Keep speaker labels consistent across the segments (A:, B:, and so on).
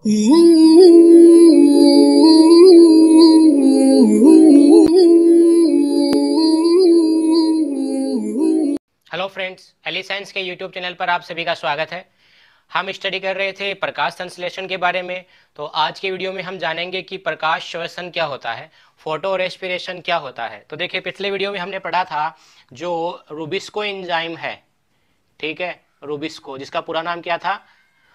A: Hello friends, Eli science के YouTube channel पर आप सभी का स्वागत है। हम स्टडी कर रहे थे प्रकाश संश्लेषण के बारे में। तो आज के वीडियो में हम जानेंगे कि प्रकाश श्वसन क्या होता है, फोटो रेस्पिरेशन क्या होता है। तो देखिए, पिछले वीडियो में हमने पढ़ा था जो रूबिस्को एंजाइम है, ठीक है, रूबिस्को, जिसका पूरा नाम क्या था,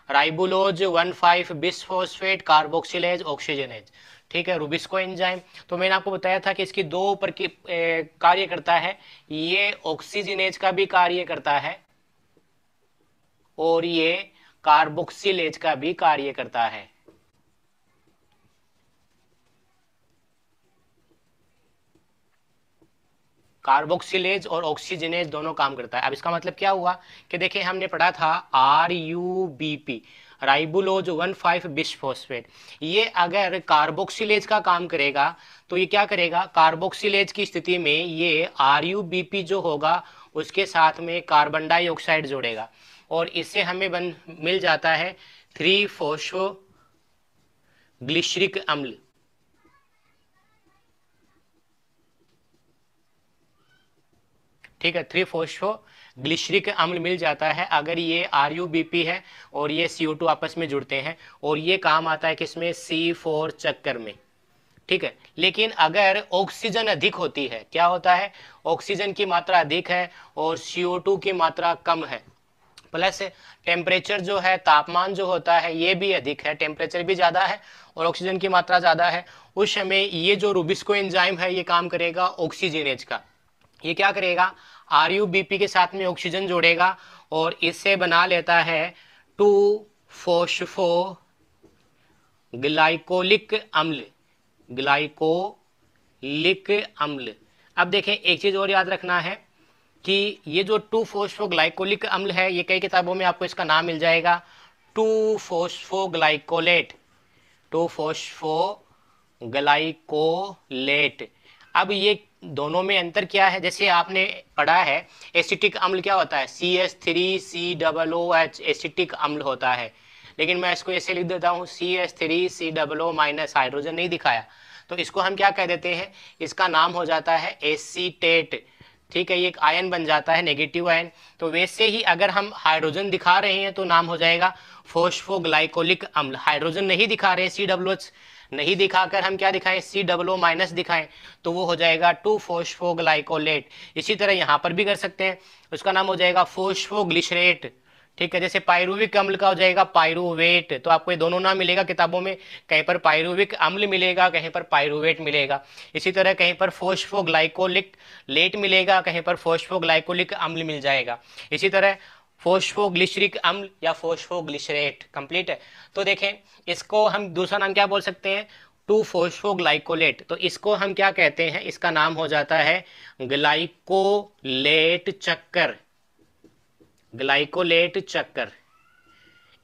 A: राइबुलोज 1,5 बिसफॉस्फेट कार्बोक्सिलेज ऑक्सीजनेज, ठीक है, रूबिस्को एंजाइम। तो मैंने आपको बताया था कि इसकी दो कार्य करता है, ये ऑक्सीजनेज का भी कार्य करता है और ये कार्बोक्सिलेज का भी कार्य करता है। कार्बोक्सिलेज और ऑक्सीजनेज दोनों काम करता है। अब इसका मतलब क्या हुआ कि देखिए, हमने पढ़ा था RUBP, राइबुलोज 1,5 बिसफॉस्फेट। ये अगर कार्बोक्सिलेज का काम करेगा तो ये क्या करेगा, कार्बोक्सिलेज की स्थिति में ये RUBP जो होगा उसके साथ में कार्बन डाइऑक्साइड जोड़ेगा और इससे हमें मिल जाता है 3-फॉस्फोग्लिसरिक अम्ल। ठीक है, 3-फॉस्फोग्लिसरिक अम्ल मिल जाता है अगर ये RUBP है और ये CO2 आपस में जुड़ते हैं, और ये काम आता है किसमें, C4 चक्कर में। ठीक है, लेकिन अगर ऑक्सीजन अधिक होती है, क्या होता है, ऑक्सीजन की मात्रा अधिक है और CO2 की मात्रा कम है, प्लस टेम्परेचर जो है, तापमान जो होता है ये भी अधिक है, टेम्परेचर भी ज़्यादा है और ऑक्सीजन की मात्रा ज़्यादा है, उस समय ये जो रूबिस्को एंजाइम है ये काम करेगा ऑक्सीजनेज का। ये क्या करेगा, RUBP के साथ में ऑक्सीजन जोड़ेगा और इससे बना लेता है 2-फॉस्फोग्लाइकोलिक अम्ल, ग्लाइकोलिक अम्ल। अब देखें, एक चीज़ और याद रखना है कि ये जो 2-फॉस्फोग्लाइकोलिक अम्ल है, ये कई किताबों में आपको इसका नाम मिल जाएगा 2-फॉस्फोग्लाइकोलेट, 2-फॉस्फोग्लाइकोलेट। अब ये दोनों में अंतर क्या है, जैसे आपने पढ़ा है एसिटिक अम्ल क्या होता है, CH3COOH एसिटिक अम्ल होता है, लेकिन मैं इसको ऐसे लिख देता हूँ CH3COO माइनस, हाइड्रोजन नहीं दिखाया, तो इसको हम क्या कह देते हैं, इसका नाम हो जाता है एसीटेट। ठीक है, ये एक आयन बन जाता है, नेगेटिव आयन। तो वैसे ही अगर हम हाइड्रोजन दिखा रहे हैं तो नाम हो जाएगा फॉस्फोग्लाइकोलिक अम्ल। हाइड्रोजन नहीं दिखा रहे, COOH नहीं दिखाकर हम क्या दिखाएं, COO माइनस दिखाएं, तो वो हो जाएगा 2-फॉस्फोग्लाइकोलेट। इसी तरह यहाँ पर भी कर सकते हैं, उसका नाम हो जाएगा फॉस्फोग्लिसरेट। ठीक है, जैसे पायरुविक अम्ल का हो जाएगा पायरुवेट। तो आपको ये दोनों नाम मिलेगा किताबों में, कहीं पर पायरुविक अम्ल मिलेगा, कहीं पर पायरुवेट मिलेगा। इसी तरह कहीं पर फॉस्फोग्लाइकोलिक लेट मिलेगा, कहीं पर फॉस्फोग्लाइकोलिक अम्ल मिल जाएगा। इसी तरह फॉस्फोग्लिसरिक अम्ल या फॉस्फोग्लिसरेट। कंप्लीट है। तो देखें, इसको हम दूसरा नाम क्या बोल सकते हैं, 2-फॉस्फोग्लाइकोलेट। तो इसको हम क्या कहते हैं, इसका नाम हो जाता है ग्लाइकोलेट चक्कर, ग्लाइकोलेट चक्कर।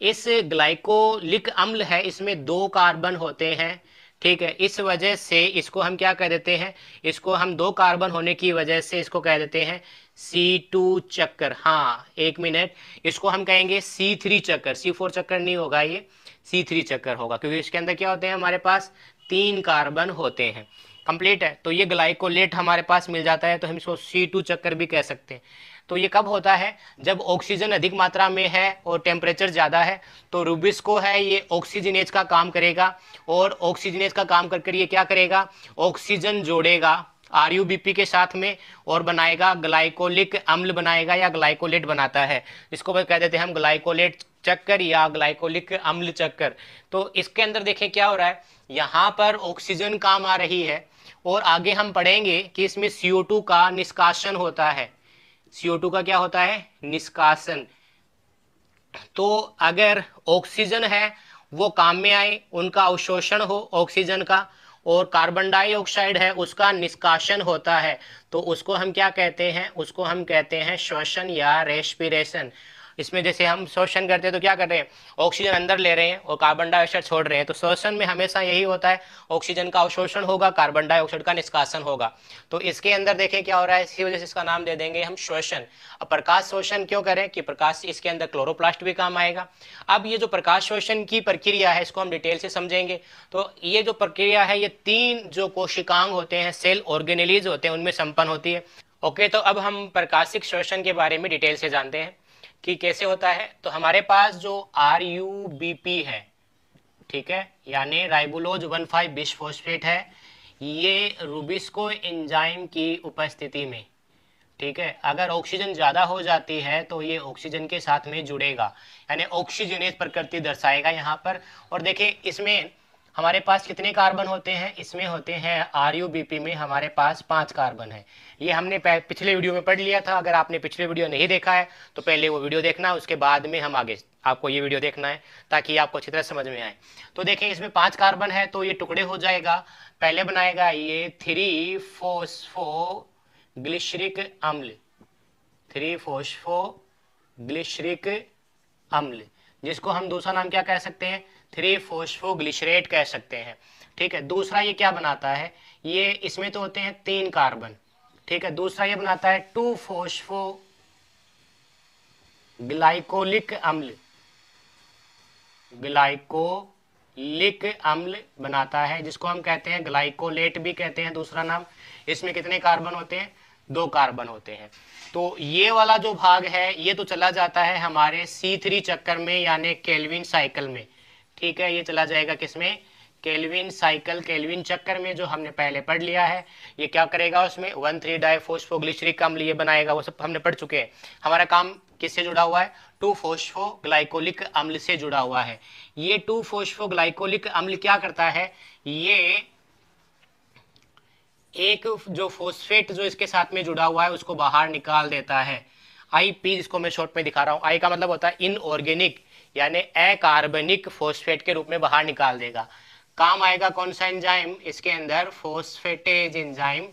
A: इस ग्लाइकोलिक अम्ल है, इसमें 2 कार्बन होते हैं। ठीक है, इस वजह से इसको हम क्या कह देते हैं, इसको हम 2 कार्बन होने की वजह से इसको कह देते हैं C2 चक्कर। हाँ, एक मिनट, इसको हम कहेंगे C3 चक्कर, C4 चक्कर नहीं होगा, ये C3 चक्कर होगा, क्योंकि इसके अंदर क्या होते हैं, हमारे पास 3 कार्बन होते हैं। कंप्लीट है। तो ये ग्लाइकोलेट हमारे पास मिल जाता है, तो हम इसको C2 चक्कर भी कह सकते हैं। तो ये कब होता है, जब ऑक्सीजन अधिक मात्रा में है और टेम्परेचर ज़्यादा है, तो रूबिस्को है ये ऑक्सीजनेज का काम करेगा और ऑक्सीजनेज का काम कर ये क्या करेगा, ऑक्सीजन जोड़ेगा RUBP के साथ में और बनाएगा ग्लाइकोलिक अम्ल बनाएगा या ग्लाइकोलेट बनाता है। इसको कह देते हैं हम ग्लाइकोलेट चक्कर या ग्लाइकोलिक अम्ल चक्कर। तो इसके अंदर देखें क्या हो रहा है, यहाँ पर ऑक्सीजन काम आ रही है और आगे हम पढ़ेंगे कि इसमें CO2 का निष्कासन होता है। CO2 का क्या होता है, निष्कासन। तो अगर ऑक्सीजन है वो काम में आए, उनका अवशोषण हो ऑक्सीजन का, और कार्बन डाइऑक्साइड है उसका निष्कासन होता है, तो उसको हम क्या कहते हैं, उसको हम कहते हैं श्वसन या रेस्पिरेशन। इसमें जैसे हम शोषण करते हैं तो क्या कर रहे हैं, ऑक्सीजन अंदर ले रहे हैं और कार्बन डाइऑक्साइड छोड़ रहे हैं। तो शोषण में हमेशा यही होता है, ऑक्सीजन का अवशोषण होगा, कार्बन डाइऑक्साइड का निष्कासन होगा। तो इसके अंदर देखें क्या हो रहा है, इसी वजह से इसका नाम दे देंगे हम श्वसन। अब प्रकाश शोषण क्यों करें कि प्रकाश इसके अंदर क्लोरोप्लास्ट भी काम आएगा। अब ये जो प्रकाश शोषण की प्रक्रिया है इसको हम डिटेल से समझेंगे। तो ये जो प्रक्रिया है ये 3 जो कोशिकांग होते हैं, सेल ऑर्गेनेलीज होते हैं, उनमें संपन्न होती है। ओके, तो अब हम प्रकाशिक शोषण के बारे में डिटेल से जानते हैं कि कैसे होता है। तो हमारे पास जो RuBP है, ठीक है, यानी राइबोलोज 1,5 बिसफॉस्फेट है, ये रूबिस्को एंजाइम की उपस्थिति में, ठीक है, अगर ऑक्सीजन ज्यादा हो जाती है तो ये ऑक्सीजन के साथ में जुड़ेगा, यानी ऑक्सीजनेज प्रकृति दर्शाएगा यहाँ पर। और देखिए इसमें हमारे पास कितने कार्बन होते हैं, इसमें होते हैं RuBP में हमारे पास 5 कार्बन है। ये हमने पिछले वीडियो में पढ़ लिया था। अगर आपने पिछले वीडियो नहीं देखा है तो पहले वो वीडियो देखना, उसके बाद में हम आगे आपको ये वीडियो देखना है ताकि आपको अच्छी तरह समझ में आए। तो देखिए इसमें 5 कार्बन है तो ये टुकड़े हो जाएगा, पहले बनाएगा ये 3-फॉस्फोग्लिसरिक अम्ल, 3-फॉस्फोग्लिसरिक अम्ल, जिसको हम दूसरा नाम क्या कह सकते हैं, 3-फॉस्फोग्लिसरेट कह सकते हैं। ठीक है, दूसरा ये क्या बनाता है, ये इसमें तो होते हैं 3 कार्बन, ठीक है, दूसरा ये बनाता है 2-फॉस्फोग्लाइकोलिक अम्ल, ग्लाइकोलिक अम्ल बनाता है, जिसको हम कहते हैं ग्लाइकोलेट भी कहते हैं दूसरा नाम। इसमें कितने कार्बन होते हैं, 2 कार्बन होते हैं। तो ये वाला जो भाग है ये तो चला जाता है हमारे C3 चक्कर में, यानी केल्विन साइकिल में, ठीक है, ये चला जाएगा किसमें, केल्विन साइकिल, केल्विन चक्कर में, जो हमने पहले पढ़ लिया है। ये क्या करेगा, उसमें 1,3-डाइफॉस्फोग्लिसरिक अम्ल ये बनाएगा, वो सब हमने पढ़ चुके हैं। हमारा काम किससे जुड़ा हुआ है, 2-फॉस्फोग्लाइकोलिक अम्ल से जुड़ा हुआ है। ये 2-फॉस्फोग्लाइकोलिक अम्ल क्या करता है, ये एक जो फॉस्फेट जो इसके साथ में जुड़ा हुआ है उसको बाहर निकाल देता है। IP, जिसको मैं शॉर्ट में दिखा रहा हूँ, I का मतलब होता है इनऑर्गेनिक, यानी अकार्बनिक फॉस्फेट के रूप में बाहर निकाल देगा। काम आएगा कौन सा एंजाइम, इसके अंदर फॉस्फेटेज एंजाइम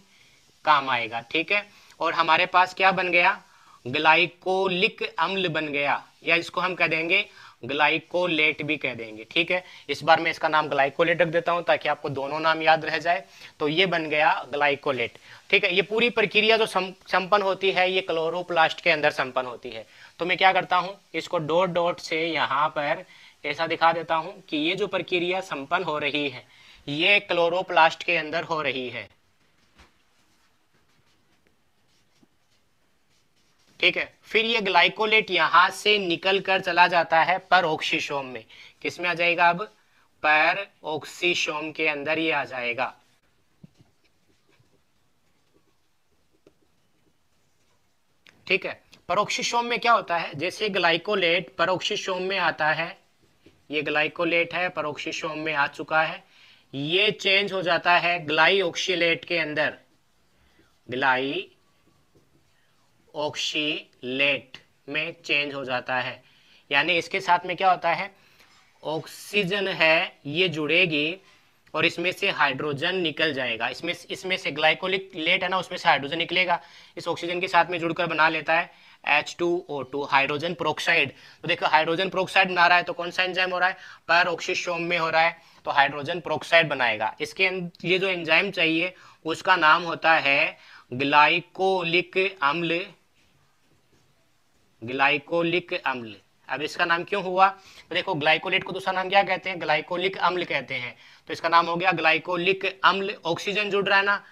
A: काम आएगा, ठीक है। और हमारे पास क्या बन गया, ग्लाइकोलिक अम्ल बन गया, या इसको हम कह देंगे ग्लाइकोलेट भी कह देंगे, ठीक है। इस बार मैं इसका नाम ग्लाइकोलेट रख देता हूं ताकि आपको दोनों नाम याद रह जाए। तो ये बन गया ग्लाइकोलेट, ठीक है। ये पूरी प्रक्रिया जो संपन्न होती है ये क्लोरोप्लास्ट के अंदर संपन्न होती है। तो मैं क्या करता हूं, इसको डॉट डॉट से यहाँ पर ऐसा दिखा देता हूं कि ये जो प्रक्रिया संपन्न हो रही है ये क्लोरोप्लास्ट के अंदर हो रही है, ठीक है। फिर ये ग्लाइकोलेट यहां से निकल कर चला जाता है परऑक्सीसोम में, किसमें आ जाएगा, अब परऑक्सीसोम के अंदर ये आ जाएगा, ठीक है। परऑक्सीसोम में क्या होता है, जैसे ग्लाइकोलेट परऑक्सीसोम में आता है, ये ग्लाइकोलेट है परऑक्सीसोम में आ चुका है, ये चेंज हो जाता है ग्लाइऑक्सीलेट के अंदर, ग्लाई ऑक्सीलेट में चेंज हो जाता है। यानी इसके साथ में क्या होता है, ऑक्सीजन है ये जुड़ेगी और इसमें से हाइड्रोजन निकल जाएगा, इसमें से ग्लाइकोलिक लेट है ना, उसमें से हाइड्रोजन निकलेगा, इस ऑक्सीजन के साथ में जुड़कर बना लेता है H2O2, हाइड्रोजन प्रोक्साइड। तो देखो हाइड्रोजन प्रोक्साइड बना रहा है तो कौन सा एंजाइम हो रहा है, परऑक्सीसोम में हो रहा है, तो हाइड्रोजन प्रोक्साइड बनाएगा। इसके ये जो एंजाइम चाहिए उसका नाम होता है ग्लाइकोलिक अम्ल, ग्लाइकोलिक अम्ल। अब इसका नाम क्यों हुआ, तो देखो ग्लाइकोलेट को दूसरा नाम क्या कहते हैं, ग्लाइकोलिक अम्ल कहते हैं, तो इसका नाम हो गया ग्लाइकोलिक अम्ल। ऑक्सीजन जुड़ रहा है ना,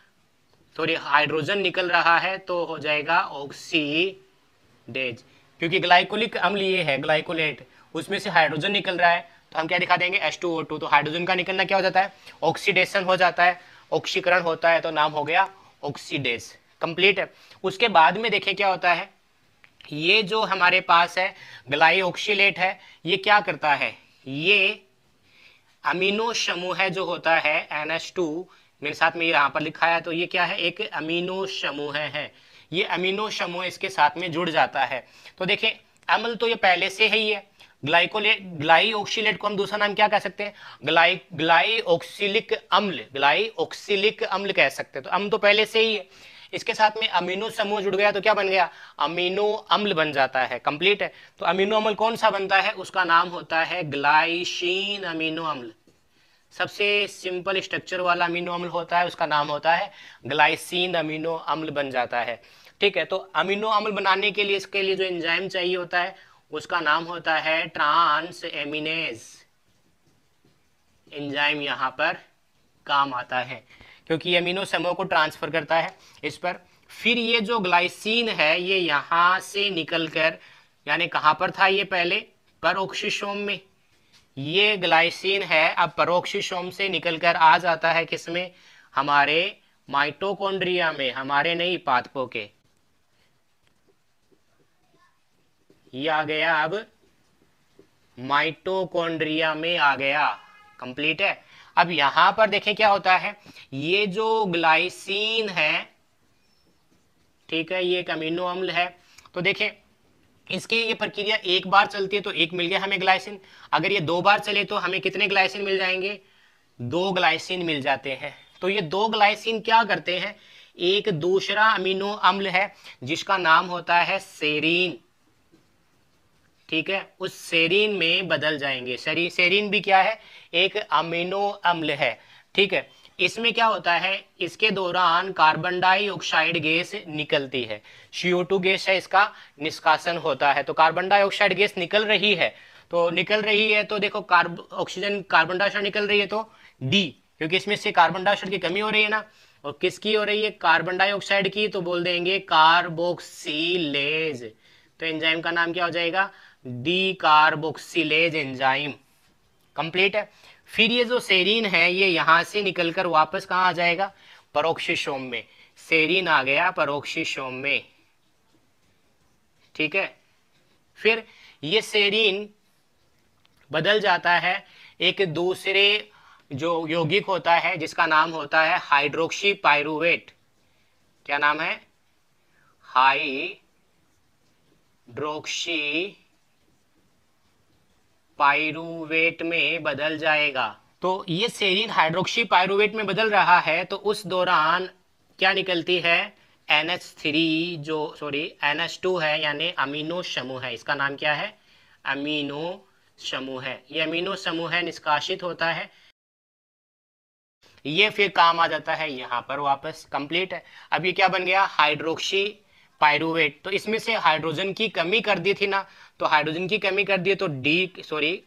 A: सॉरी हाइड्रोजन निकल रहा है तो हो जाएगा ऑक्सीडेज, क्योंकि ग्लाइकोलिक अम्ल ये है ग्लाइकोलेट, उसमें से हाइड्रोजन निकल रहा है तो हम क्या दिखा देंगे H2O2, तो हाइड्रोजन का निकलना क्या हो जाता है, ऑक्सीडेशन हो जाता है, ऑक्सीकरण होता है, तो नाम हो गया ऑक्सीडेज, कंप्लीट है। उसके बाद में देखें क्या होता है, ये जो हमारे पास है ग्लाइऑक्सीलेट है, ये क्या करता है, ये अमीनो समूह है जो होता है NH2, मेरे साथ में यहाँ पर लिखा है, तो ये क्या है, एक अमीनो समूह है, ये अमीनो समूह इसके साथ में जुड़ जाता है। तो देखिए अम्ल तो ये पहले से ही है, ग्लाइऑक्सीलेट को हम दूसरा नाम क्या कह सकते हैं, ग्लाइऑक्सिलिक अम्ल, ग्लाइऑक्सिलिक अम्ल कह सकते हैं, तो अम्ल तो पहले से ही है। इसके साथ में अमीनो समूह जुड़ गया तो क्या बन गया, अमीनो अम्ल बन जाता है। कंप्लीट है। तो अमीनो अम्ल कौन सा बनता है, उसका नाम होता है ग्लाइसिन अमीनो अम्ल। सबसे सिंपल स्ट्रक्चर वाला अमीनो अम्ल होता है, उसका नाम होता है ग्लाइसिन अमीनो अम्ल बन जाता है। ठीक है। तो अमीनो अम्ल बनाने के लिए इसके लिए जो एंजाइम चाहिए होता है उसका नाम होता है ट्रांस एमिनेज एंजाइम। यहाँ पर काम आता है क्योंकि ये अमीनो समूह को ट्रांसफर करता है इस पर। फिर ये जो ग्लाइसिन है ये यहाँ से निकलकर, यानी कहाँ पर था ये पहले, पेरोक्सिसोम में। ये ग्लाइसिन है अब पेरोक्सिसोम से निकलकर आ जाता है किसमें, हमारे माइटोकॉन्ड्रिया में, हमारे नहीं पादपों के। ये आ गया अब माइटोकॉन्ड्रिया में आ गया। कंप्लीट है। अब यहां पर देखें क्या होता है, ये जो ग्लाइसिन है, ठीक है, ये एक अमीनो अम्ल है। तो देखें इसकी ये प्रक्रिया एक बार चलती है तो एक मिल गया हमें ग्लाइसिन। अगर ये 2 बार चले तो हमें कितने ग्लाइसिन मिल जाएंगे, 2 ग्लाइसिन मिल जाते हैं। तो ये 2 ग्लाइसिन क्या करते हैं, एक दूसरा अमीनो अम्ल है जिसका नाम होता है सेरीन, ठीक है, उस सेरीन में बदल जाएंगे। सेरीन भी क्या है, एक अमीनो अम्ल है। ठीक है। इसमें क्या होता है, इसके दौरान कार्बन डाइऑक्साइड गैस निकलती है, CO2 गैस है, इसका निष्कासन होता है। तो कार्बन डाइऑक्साइड गैस निकल रही है, तो देखो ऑक्सीजन कार्बन डाइऑक्साइड निकल रही है तो डी, क्योंकि इसमें से कार्बन डाइऑक्साइड की कमी हो रही है ना, और किसकी हो रही है, कार्बन डाइऑक्साइड की, तो बोल देंगे कार्बोक्सिलेज। तो एंजाइम का नाम क्या हो जाएगा, डी कार्बोक्सिलेज एंजाइम। कंप्लीट है। फिर ये जो सेरीन है ये यहां से निकलकर वापस कहां आ जाएगा, पेरोक्सिसोम में। सेरीन आ गया पेरोक्सिसोम में। ठीक है। फिर ये सेरीन बदल जाता है एक दूसरे जो यौगिक होता है जिसका नाम होता है हाइड्रोक्सी पाइरूवेट। क्या नाम है, हाइड्रोक्सी पाइरूवेट में बदल जाएगा। तो ये सेरीन हाइड्रोक्सी पाइरूवेट में बदल रहा है तो उस दौरान क्या निकलती है, NH2 है, यानी अमीनो समूह है। इसका नाम क्या है, अमीनो समूह है। ये अमीनो समूह है निष्कासित होता है, ये फिर काम आ जाता है यहाँ पर वापस। कंप्लीट है। अब ये क्या बन गया, हाइड्रोक्सी पाइरूवेट। तो इसमें से हाइड्रोजन की कमी कर दी थी ना, तो हाइड्रोजन की कमी कर दी तो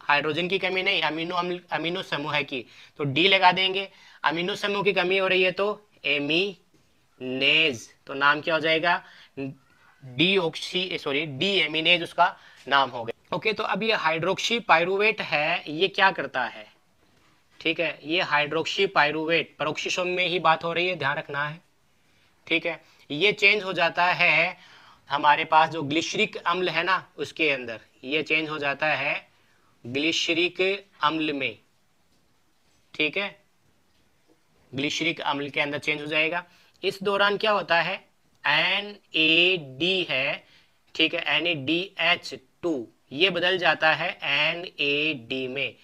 A: हाइड्रोजन की कमी नहीं, अमीनो समूह की, तो डी लगा देंगे। अमीनो समूह की कमी हो रही है तो एमीनेज, तो नाम क्या हो जाएगा, डी एमीनेज उसका नाम हो गया। ओके। तो अब ये हाइड्रोक्सी पाइरूवेट है, ये क्या करता है, ठीक है, ये हाइड्रोक्सी पाइरूवेट, पेरोक्सिसोम में ही बात हो रही है, ध्यान रखना है। ठीक है। ये चेंज हो जाता है हमारे पास जो ग्लिसरिक अम्ल है ना उसके अंदर, ये चेंज हो जाता है ग्लिसरिक अम्ल में। ठीक है, ग्लिसरिक अम्ल के अंदर चेंज हो जाएगा। इस दौरान क्या होता है, NAD है, ठीक है, NADH2 ये बदल जाता है NAD में।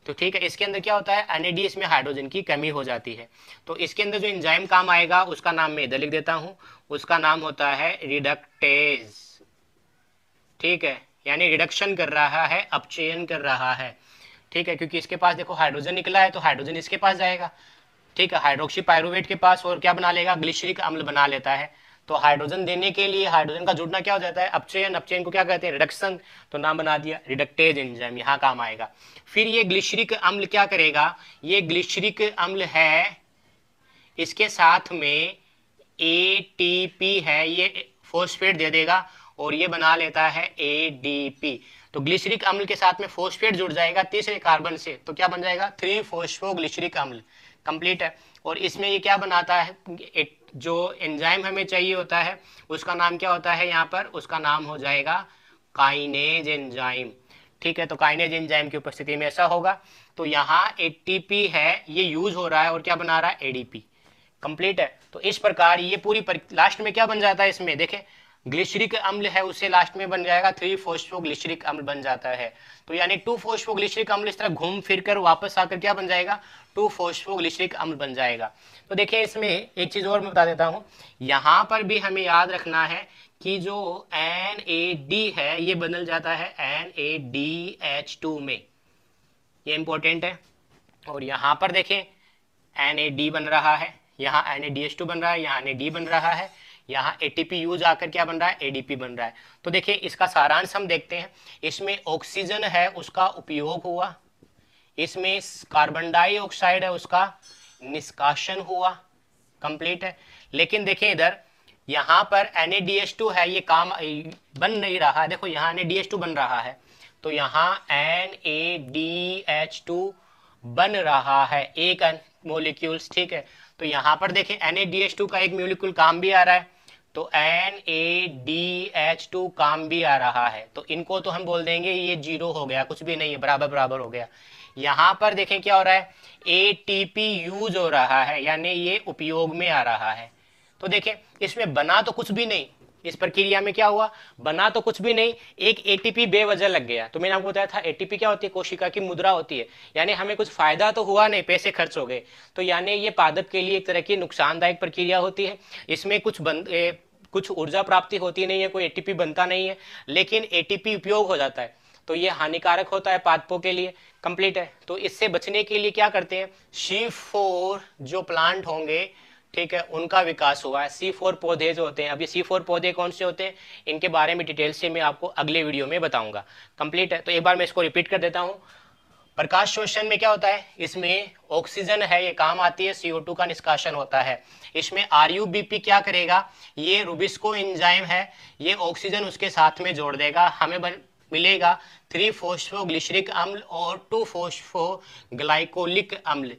A: तो ठीक है, इसके अंदर क्या होता है, NAD, इसमें हाइड्रोजन की कमी हो जाती है। तो इसके अंदर जो एंजाइम काम आएगा उसका नाम मैं इधर लिख देता हूं, उसका नाम होता है रिडक्टेज। ठीक है, यानी रिडक्शन कर रहा है, अपचयन कर रहा है। ठीक है, क्योंकि इसके पास देखो हाइड्रोजन निकला है तो हाइड्रोजन इसके पास जाएगा। ठीक है, हाइड्रोक्सी पाइरूवेट के पास और क्या बना लेगा, ग्लिसरिक अम्ल बना लेता है। तो हाइड्रोजन देने के लिए हाइड्रोजन का जुड़ना क्या हो जाता है, अपचयन। अपचयन को क्या कहते हैं, रिडक्शन। तो नाम बना दिया रिडक्टेज एंजाइम, यहाँ काम आएगा। फिर ये ग्लिसरिक अम्ल क्या करेगा, ये ग्लिसरिक अम्ल है, इसके साथ में ATP है, ये फॉस्फेट दे देगा और ये बना लेता है ADP। तो ग्लिसरिक अम्ल के साथ में फॉस्फेट जुड़ जाएगा तीसरे कार्बन से, तो क्या बन जाएगा, 3-फॉस्फोग्लिसरिक अम्ल। कंप्लीट है। और इसमें ये क्या बनाता है, जो एंजाइम हमें चाहिए होता है उसका नाम क्या होता है, यहाँ पर उसका नाम हो जाएगा काइनेज एंजाइम। ठीक है, तो काइनेज एंजाइम की उपस्थिति में ऐसा होगा। तो यहाँ ATP है, ये यूज हो रहा है और क्या बना रहा है, ADP। कंप्लीट है। तो इस प्रकार ये पूरी लास्ट में क्या बन जाता है, इसमें देखें ग्लिसरिक अम्ल है उसे लास्ट में बन जाएगा 3-फॉस्फोग्लिसरिक अम्ल बन जाता है। तो यानी 2-फॉस्फोग्लिसरिक अम्ल इस तरह घूम फिर कर वापस आकर क्या बन जाएगा, 2-फॉस्फोग्लिसरिक अम्ल बन जाएगा। तो देखिए इसमें एक चीज और मैं बता देता हूँ, यहाँ पर भी हमें याद रखना है कि जो NAD है ये बदल जाता है NADH2 में, ये इंपॉर्टेंट है। और यहाँ पर देखें NAD बन रहा है, यहाँ NADH2 बन रहा है, यहाँ NAD बन रहा है, यहाँ ATP यूज आकर क्या बन रहा है, ADP बन रहा है। तो देखिए इसका सारांश हम देखते हैं, इसमें ऑक्सीजन है उसका उपयोग हुआ, इसमें कार्बन डाइऑक्साइड है उसका निष्कासन हुआ, कंप्लीट है। लेकिन देखें इधर यहाँ पर NADH2 है, ये काम बन नहीं रहा है, देखो यहाँ NADH2 बन रहा है, तो यहाँ NADH2 बन रहा है एक मोलिक्यूल्स, ठीक है। तो यहाँ पर देखें NADH2 का एक मोलिक्यूल काम भी आ रहा है, तो NADH2 काम भी आ रहा है, तो इनको तो हम बोल देंगे ये जीरो हो गया, कुछ भी नहीं है, बराबर बराबर हो गया। यहाँ पर देखें क्या हो रहा है, ATP यूज हो रहा है, यानी ये उपयोग में आ रहा है। तो देखें इसमें बना तो कुछ भी नहीं, इस प्रक्रिया में क्या हुआ, बना तो कुछ भी नहीं, एक ATP बेवजह लग गया। तो मैंने आपको बताया था ATP क्या होती है, कोशिका की मुद्रा होती है, यानी हमें कुछ फायदा तो हुआ नहीं, पैसे खर्च हो गए। तो यानी ये पादप के लिए एक तरह की नुकसानदायक प्रक्रिया होती है, इसमें कुछ ऊर्जा प्राप्ति होती नहीं है, कोई ATP बनता नहीं है, लेकिन ATP उपयोग हो जाता है, तो ये हानिकारक होता है पादपों के लिए, कंप्लीट है। तो इससे बचने के लिए क्या करते हैं, C4 जो प्लांट होंगे, ठीक है, उनका विकास हुआ है। C4 पौधे जो होते हैं, अब ये C4 पौधे कौन से होते हैं, इनके बारे में डिटेल से मैं आपको अगले वीडियो में बताऊंगा, कंप्लीट है। तो एक बार मैं इसको रिपीट कर देता हूँ, प्रकाश शोषण में क्या होता है, इसमें ऑक्सीजन है ये काम आती है, CO2 का निष्कासन होता है। इसमें RUBP क्या करेगा, ये रुबिस्को एंजाइम है, ये ऑक्सीजन उसके साथ में जोड़ देगा, हमें मिलेगा 3-फॉस्फोग्लिसरिक अम्ल और 2-फॉस्फोग्लाइकोलिक अम्ल।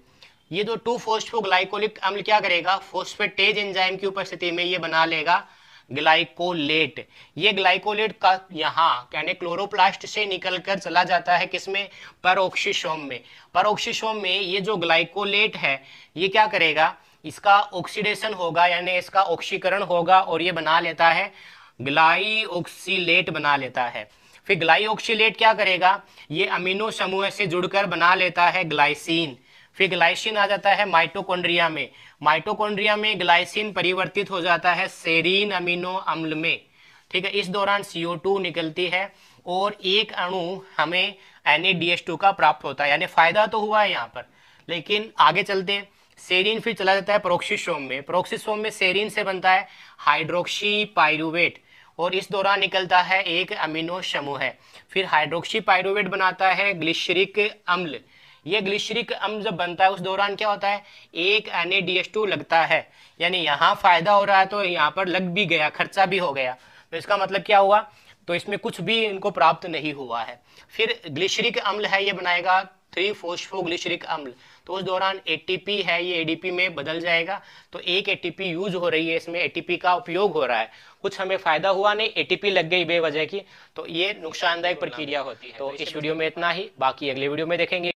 A: ये जो 2-फॉस्फोग्लाइकोलिक अम्ल क्या करेगा, फॉस्फेटेज एंजाइम की उपस्थिति में ये बना लेगा ग्लाइकोलेट। ये ग्लाइकोलेट का यहाँ यानी क्लोरोप्लास्ट से निकलकर चला जाता है किसमें, परऑक्सीसोम में। परऑक्सीसोम में ये जो ग्लाइकोलेट है ये क्या करेगा, इसका ऑक्सीडेशन होगा, यानी इसका ऑक्सीकरण होगा और ये बना लेता है ग्लाइऑक्सीलेट बना लेता है। फिर ग्लाइऑक्सीलेट क्या करेगा, ये अमीनो समूह से जुड़कर बना लेता है ग्लाइसिन। फिर ग्लाइसिन आ जाता है माइटोकॉन्ड्रिया में, माइटोकॉन्ड्रिया में ग्लाइसिन परिवर्तित हो जाता है सेरीन अमीनो अम्ल में, ठीक है। इस दौरान CO2 निकलती है और एक अणु हमें NADH2 का प्राप्त होता है, यानी फायदा तो हुआ है यहाँ पर। लेकिन आगे चलते हैं, सेरीन फिर चला जाता है पेरोक्सीसोम में, पेरोक्सीसोम में सेरीन से बनता है हाइड्रोक्सी पाइरूवेट और इस दौरान निकलता है एक अमीनो समूह है। फिर हाइड्रोक्सी पाइरूवेट बनाता है ग्लिसरिक अम्ल। ये ग्लिसरिक अम्ल जब बनता है उस दौरान क्या होता है, एक NADH2 लगता है, यानी यहाँ फायदा हो रहा है तो यहाँ पर लग भी गया, खर्चा भी हो गया। तो इसका मतलब क्या हुआ, तो इसमें कुछ भी इनको प्राप्त नहीं हुआ है। फिर ग्लिसरिक अम्ल है ये बनाएगा 3-फॉस्फोग्लिसरिक अम्ल, तो उस दौरान ATP है ये ADP में बदल जाएगा। तो एक ATP यूज हो रही है, इसमें ATP का उपयोग हो रहा है, कुछ हमें फायदा हुआ नहीं, ATP लग गई बेवजह की, तो ये नुकसानदायक प्रक्रिया होती है। तो इस वीडियो में इतना ही, बाकी अगले वीडियो में देखेंगे।